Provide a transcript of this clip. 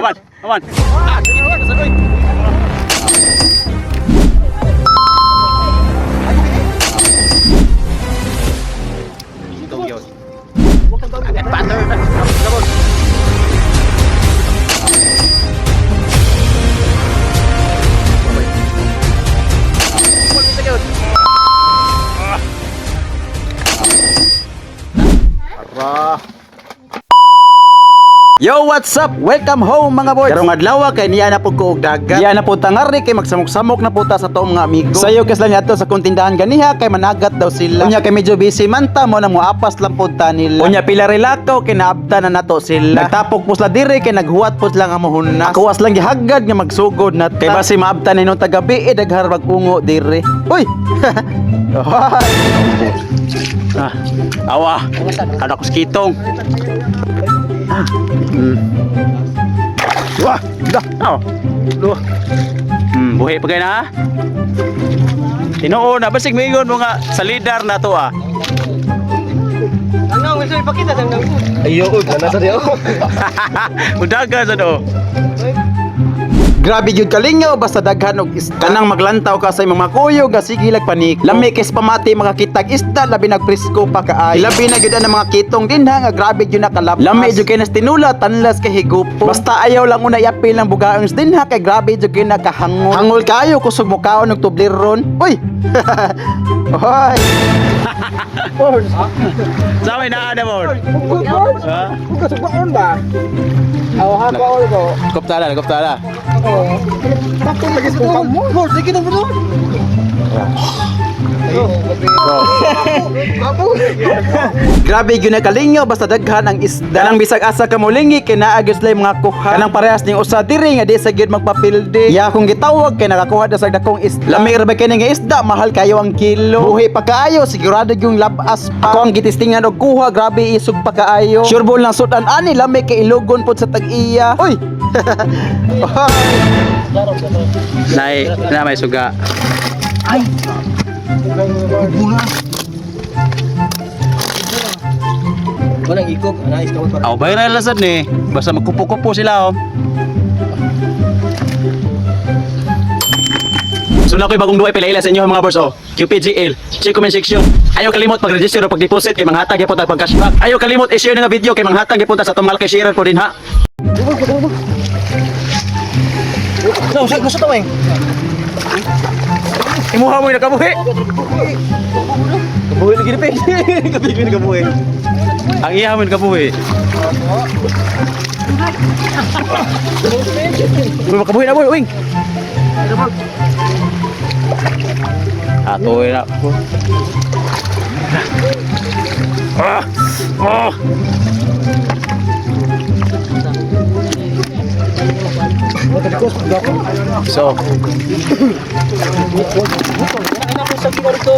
Aman, aman. Yo, what's up? Welcome home mga boys. Karong adlaw kay niya na pud ko og dagat. Niya na pud tangari kay magsamok-samok na puta sa toong mga amigo. Sayo kas lang ato sa kontindahan ganiha kay managat daw sila. Unya kay medyo busy man ta mo na moapas lang pud ta nila. Unya pila relakaw kay naabta na nato sila. Nagtapok pus la dire kay naghuwat pus lang ang muhunas. Ako lang gihagad nga magsugod na kay basi maabta ninong tagabi daghar magungo dire. Uy. Awa. Ada ko skitong. Wah, dah. Buhay pa kayo na. Tinuon na basig mingon mo nga sa leader na to ah. Ano, gusto ipakita sa nang. Ayo, kana sa diyo. Udaga sa do. Grabe gyud kalingaw basta daghan og isda. Kanang maglantaw ka sa imong makuyo ga sige lag panik. Lami kay pamati mga kitag isda labi nagpresko pa kaay. Labi na gyud ang mga kitong dinha nga grabe gyud nakalabas. Lami gyud kay nas tinula tanlas kay higupo. Basta ayaw lang una yapil lang bugaong dinha kay grabe gyud kay nakahangol. Hangol kayo kusog mo kaon og tubliron. Uy. Hoy. Sa may naa na mo. Ha? Gusto ba ba? Aw ha ba ko. Koptala. Bakit lagi sa mo? Bro, sige na bro. Grabe gyud na kalingaw basta daghan ang isda. Kanang bisag asa ka molingi kay naa gyud sila mga kuha. Kanang parehas ning usa diri nga di sa gyud magpapilde. Ya akong gitawag kay nakakuha na sa dakong isda. Lami ra ba kay nga isda mahal kayo ang kilo. Buhi pa kaayo sigurado yung labas pa. Ako ang gitistingan og kuha grabe isog pa kaayo. Sure ball lang sudan ani lami kay ilugon pud sa tag-iya. Uy. Na may suga. Walang ikop, anais ka pa. Aw viral na sad ni. Basta magkupo-kupo sila oh. So na ko'y bagong duway pila sa inyo mga boss oh. QPGL, check comment section. Ayaw kalimot pag-register o pag-deposit kay manghatag gyapon tag pag-cashback. Ayaw kalimot i-share nga video kay manghatag gyapon ta sa tumal kay share ko din ha. No, gusto to eh. Imuha mo yung nakabuhi. Kabuhi lagi ni pe. Kabuhi ni kabuhi. Ang iya mo yung nakabuhi. Makabuhi na boy, wing. Atoy na. So, Ano sa kimo rito?